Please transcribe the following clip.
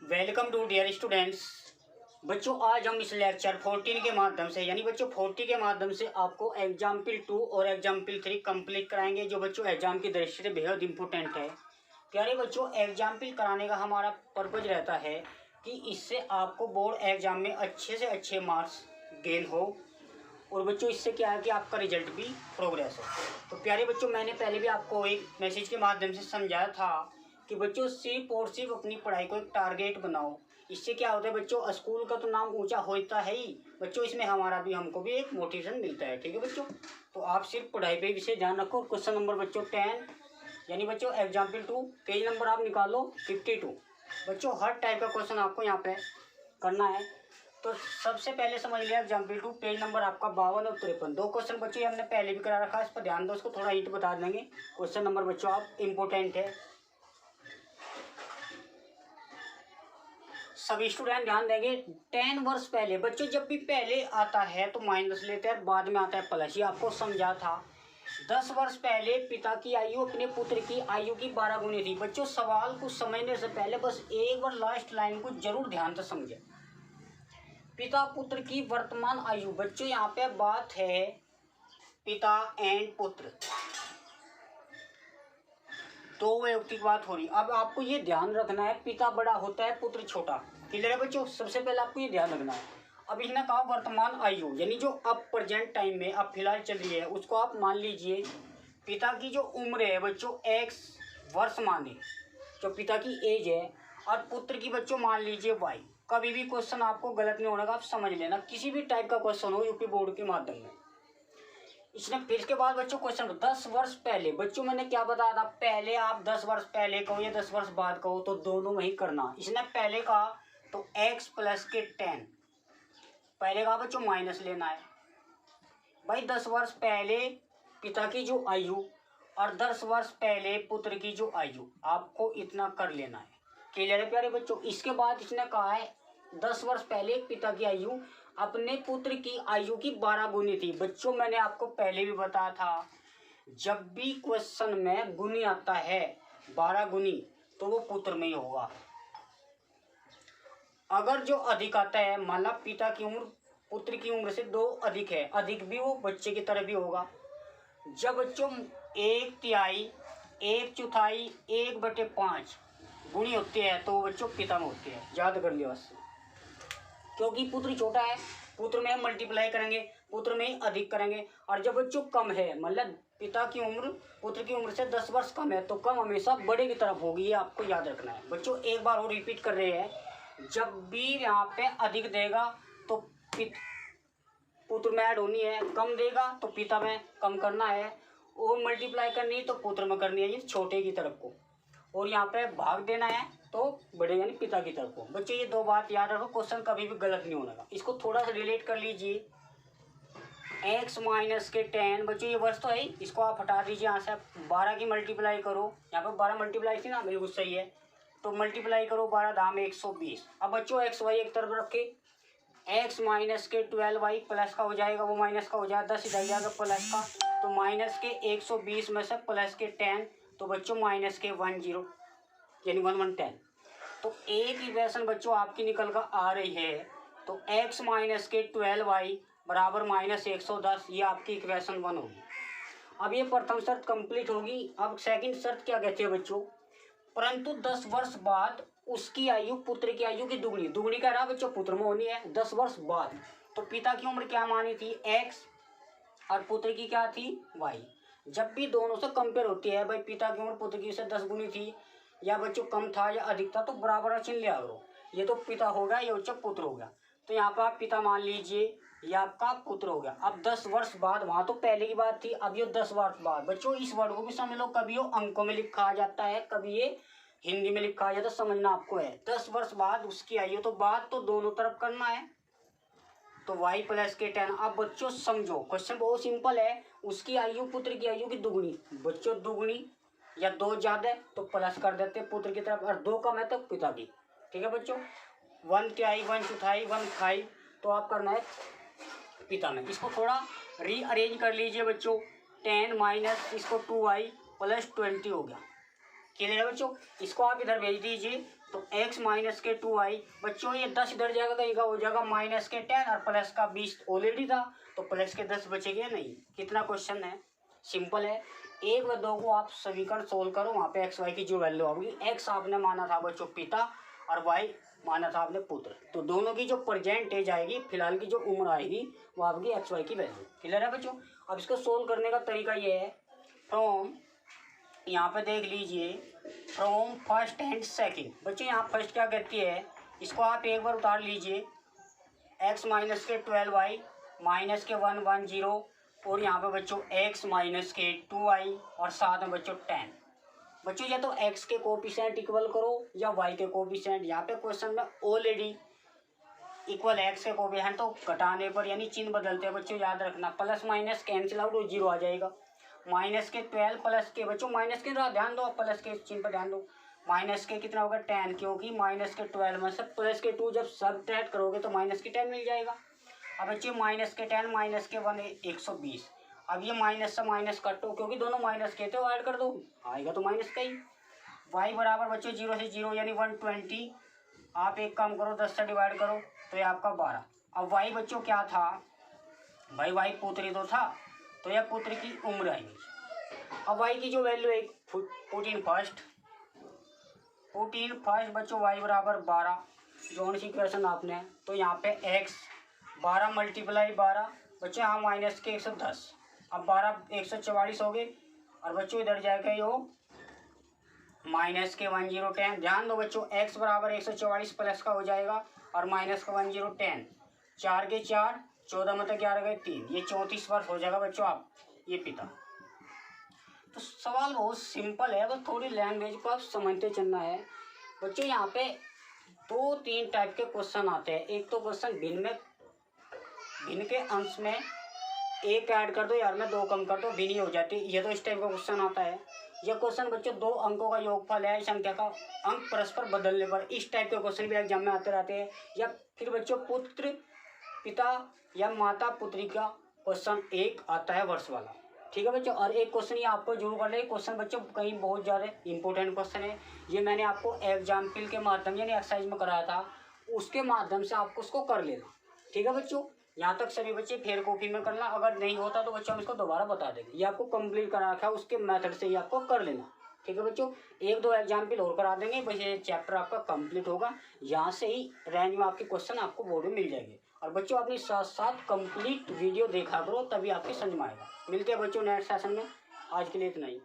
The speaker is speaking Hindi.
Welcome to dear students. बच्चों आज हम इस लेक्चर 14 के माध्यम से यानी बच्चों 40 के माध्यम से आपको एग्जाम्पल 2 और एग्जाम्पल 3 कंप्लीट कराएंगे, जो बच्चों एग्जाम की दृष्टि से बेहद इंपॉर्टेंट है। प्यारे बच्चों, एग्जाम्पल कराने का हमारा पर्पज रहता है कि इससे आपको बोर्ड एग्जाम में अच्छे से अच्छे मार्क्स गेन हो और बच्चों इससे क्या है कि आपका रिजल्ट भी प्रोग्रेस हो। तो प्यारे बच्चों, मैंने पहले भी आपको एक मैसेज के माध्यम से समझाया था कि बच्चों सिर्फ और सिर्फ अपनी पढ़ाई को एक टारगेट बनाओ। इससे क्या होता है बच्चों, स्कूल का तो नाम ऊंचा होता है ही बच्चों, इसमें हमको भी एक मोटिवेशन मिलता है। ठीक है बच्चों, तो आप सिर्फ पढ़ाई पे विषय ध्यान रखो। क्वेश्चन नंबर बच्चों 10 यानी बच्चों एग्जाम्पल 2, पेज नंबर आप निकालो 52। बच्चों हर टाइप का क्वेश्चन आपको यहाँ पे करना है। तो सबसे पहले समझ लिया एग्जाम्पल 2, पेज नंबर आपका 52 और 53। दो क्वेश्चन बच्चों ये हमने पहले भी करा रखा है, इस पर ध्यान दो, इसको थोड़ा हिंट बता देंगे। क्वेश्चन नंबर बच्चों आप इम्पोर्टेंट है, सभी स्टूडेंट ध्यान देंगे। 10 वर्ष पहले बच्चों, जब भी पहले आता है तो माइनस लेते हैं, बाद में आता है प्लस, ये आपको समझा था। 10 वर्ष पहले पिता की आयु अपने पुत्र की आयु की 12 गुनी थी। बच्चों सवाल को समझने से पहले बस एक बार लास्ट लाइन को जरूर ध्यान से समझे। पिता पुत्र की वर्तमान आयु, बच्चों यहाँ पे बात है पिता एंड पुत्र, दो व्यक्ति की बात हो रही। अब आपको ये ध्यान रखना है पिता बड़ा होता है पुत्र छोटा। क्लियर है बच्चों, सबसे पहले आपको ये ध्यान रखना है। अब इसने कहा वर्तमान आयु यानी जो अब प्रेजेंट टाइम में अब फिलहाल चल रही है उसको आप मान लीजिए पिता की जो उम्र है बच्चों x वर्ष माने, जो पिता की एज है, और पुत्र की बच्चों मान लीजिए y। कभी भी क्वेश्चन आपको गलत नहीं होने का, आप समझ लेना, किसी भी टाइप का क्वेश्चन हो यूपी बोर्ड के माध्यम में। इसने फिर के बाद बच्चों क्वेश्चन 10 वर्ष पहले, बच्चों मैंने क्या बताया था, पहले आप 10 वर्ष पहले कहो या 10 वर्ष बाद कहो तो दोनों में ही करना। इसने पहले कहा तो x प्लस के 10, पहले कहा बच्चों माइनस लेना है भाई। 10 वर्ष पहले पिता की जो आयु और 10 वर्ष पहले पुत्र की जो आयु, आपको इतना कर लेना है। क्लियर है प्यारे बच्चों। इसके बाद इसने कहा है 10 वर्ष पहले पिता की आयु अपने पुत्र की आयु की 12 गुनी थी। बच्चों मैंने आपको पहले भी बताया था, जब भी क्वेश्चन में गुनी आता है 12 गुनी तो वो पुत्र में ही होगा। अगर जो अधिक आता है, मान ला पिता की उम्र पुत्र की उम्र से 2 अधिक है, अधिक भी वो बच्चे की तरह भी होगा। जब बच्चों 1/3, 1/4, 1/5 गुणी होते हैं तो बच्चों पिता में होते हैं। याद कर लियो बस, क्योंकि पुत्र छोटा है, पुत्र में हम मल्टीप्लाई करेंगे, पुत्र में ही अधिक करेंगे। और जब बच्चों कम है, मतलब पिता की उम्र पुत्र की उम्र से 10 वर्ष कम है, तो कम हमेशा बड़े की तरफ होगी, ये आपको याद रखना है। बच्चों एक बार और रिपीट कर रहे हैं, जब भी यहाँ पे अधिक देगा तो पुत्र में ऐड होनी है, कम देगा तो पिता में कम करना है, और मल्टीप्लाई करनी है तो पुत्र में करनी है, ये छोटे की तरफ को, और यहाँ पे भाग देना है तो बड़े यानी पिता की तरफ को। बच्चों ये दो बात याद रखो, क्वेश्चन कभी भी गलत नहीं होने का। इसको थोड़ा सा रिलेट कर लीजिए, x माइनस के 10, बच्चों ये वर्ष तो है ही, इसको आप हटा दीजिए यहाँ से, 12 की मल्टीप्लाई करो, यहाँ पे 12 मल्टीप्लाई थी ना, बिल्कुल सही है, तो मल्टीप्लाई करो 12 धाम 120। अब बच्चों एक्स वाई एक तरफ रखे, x माइनस के 12y प्लस का हो जाएगा, वो माइनस का हो जाएगा, 10 इधर जाएगा प्लस का, तो माइनस के 120 में से प्लस के 10, तो बच्चों माइनस के 10 यानी 1110। तो एक इक्वेशन बच्चों आपकी निकल कर आ रही है, तो x माइनस के 12y बराबर माइनस 110, ये आपकी इक्वेशन 1 होगी। अब ये प्रथम शर्त कंप्लीट होगी। अब सेकंड शर्त क्या कहते हैं बच्चों, परंतु 10 वर्ष बाद उसकी आयु पुत्र की आयु की दुगनी, दुगनी का रहा बच्चों पुत्र में होनी है 10 वर्ष बाद। तो पिता की उम्र क्या मानी थी x और पुत्र की क्या थी y। जब भी दोनों से कंपेयर होती है भाई, पिता की उम्र पुत्र की से 10 गुनी थी या बच्चों कम था या अधिक था, तो बराबर चिन्ह लिया करो, ये तो पिता हो गया, ये बच्चों पुत्र हो गया, तो यहाँ पर आप पिता मान लीजिए, ये आपका पुत्र हो गया। अब 10 वर्ष बाद, वहाँ तो पहले की बात थी, अब ये 10 वर्ष बाद। बच्चों इस वर्ड को भी समझ लो, कभी वो अंकों में लिखा आ जाता है, कभी ये हिंदी में लिखा आ जाता है, समझना आपको है। 10 वर्ष बाद उसकी आयु, तो बात तो दोनों तरफ करना है, तो y प्लस के 10। अब बच्चों समझो क्वेश्चन बहुत सिंपल है, उसकी आयु पुत्र की आयु की दुगनी, बच्चों दुगनी या 2 ज़्यादा है तो प्लस कर देते पुत्र की तरफ, और 2 कम है तो पिता की। ठीक है बच्चों, 1/3, 1/4, 1/5, तो आप करना है पिता में। इसको थोड़ा रीअरेंज कर लीजिए बच्चों, 10 माइनस इसको 2y प्लस 20 हो गया। क्लियर है बच्चों, इसको आप इधर भेज दीजिए, तो x माइनस के 2i। बच्चों ये 10 इधर जाएगा, कहीं का हो जाएगा माइनस के 10 और प्लस का 20 ऑलरेडी था, तो प्लस के 10 बचेंगे नहीं। कितना क्वेश्चन है, सिंपल है। 1 व 2 को आप समीकरण सोल्व करो, वहाँ पे एक्स वाई की जो वैल्यू होगी, एक्स आपने माना था बच्चों पिता और वाई माना था आपने पुत्र, तो दोनों की जो प्रेजेंट एज आएगी, फिलहाल की जो उम्र आएगी, वो आपकी एक्स वाई की वैल्यू। क्लियर है बच्चों। अब इसको सोल्व करने का तरीका ये है, फ्रॉम, यहाँ पे देख लीजिए, फ्रॉम फर्स्ट एंड सेकंड। बच्चों यहाँ फर्स्ट क्या कहती है, इसको आप एक बार उतार लीजिए, x माइनस के 12y माइनस के 110 और यहाँ पे बच्चों x माइनस के 2i और साथ में बच्चों 10। बच्चों या तो x के कोफिशिएंट इक्वल करो या y के कोफिशिएंट। यहाँ पे क्वेश्चन में ऑलरेडी इक्वल x के कोफिशिएंट, तो घटाने पर यानी चिन्ह बदलते हैं बच्चों, याद रखना, प्लस माइनस कैंसिल आउट और 0 आ जाएगा। माइनस के 12 प्लस के, बच्चों माइनस के ध्यान दो, प्लस के चिन्ह पर ध्यान दो, माइनस के कितना होगा 10, क्योंकि माइनस के 12 में से प्लस के 2 जब सबट्रैक्ट करोगे तो माइनस के 10 मिल जाएगा। अब बच्चे माइनस के 10 माइनस के 1 120। अब ये माइनस से माइनस काटो, क्योंकि दोनों माइनस के थे, ऐड कर दो, आएगा तो माइनस का ही। y बराबर बच्चों 0 से 0 यानी 120। आप एक काम करो, 10 से डिवाइड करो तो ये आपका 12। अब y बच्चों क्या था भाई, y पुत्री तो था, तो यह पुत्र की उम्र आएगी। अब y की जो वैल्यू है 14 फर्स्ट बच्चों y बराबर 12, जो सी क्वेश्चन आपने, तो यहाँ पे x 12 मल्टीप्लाई 12 बच्चों, यहाँ माइनस के 110। अब 12 144 हो गए, और बच्चों इधर जाएगा यो माइनस के 1010। ध्यान दो बच्चों, x बराबर 144 प्लस का हो जाएगा और माइनस का 1010, 4 के 4 14 मतलब 11 गए 3, ये 34 वर्ष हो जाएगा बच्चों आप ये पिता। तो सवाल बहुत सिंपल है, बस थोड़ी लैंग्वेज को आप समझते चलना है बच्चों। यहाँ पे 2-3 टाइप के क्वेश्चन आते हैं। एक तो क्वेश्चन भिन्न के अंश में एक ऐड कर दो यार में 2 कम कर दो, भिन्न हो जाती है, ये तो इस टाइप का क्वेश्चन आता है। यह क्वेश्चन बच्चों 2 अंकों का योगफल है, संख्या का अंक परस्पर बदलने पर, इस टाइप के क्वेश्चन भी एग्जाम में आते रहते हैं। या फिर बच्चों पुत्र पिता या माता पुत्री का क्वेश्चन एक आता है वर्ष वाला, ठीक है बच्चों। और एक क्वेश्चन ये आपको जरूर कर ले, क्वेश्चन बच्चों कहीं बहुत ज़्यादा इंपॉर्टेंट क्वेश्चन है, ये मैंने आपको एग्जाम्पल के माध्यम यानी एक्सरसाइज में कराया था, उसके माध्यम से आपको उसको कर लेना, ठीक है बच्चों। यहाँ तक सभी बच्चे फेयर कॉपी में करना, अगर नहीं होता तो बच्चों हम इसको दोबारा बता देंगे, ये आपको कंप्लीट करा रखा है, उसके मेथड से ही आपको कर लेना, ठीक है बच्चों। 1-2 एग्जाम्पल और करा देंगे, बस ये चैप्टर आपका कंप्लीट होगा। यहाँ से ही रेंज में आपके क्वेश्चन आपको बोर्ड में मिल जाएंगे। और बच्चों अपनी साथ साथ कंप्लीट वीडियो देखा करो, तभी आपके समझ में आएगा। मिलते हैं बच्चों नेक्स्ट सेशन में, आज के लिए इतना ही।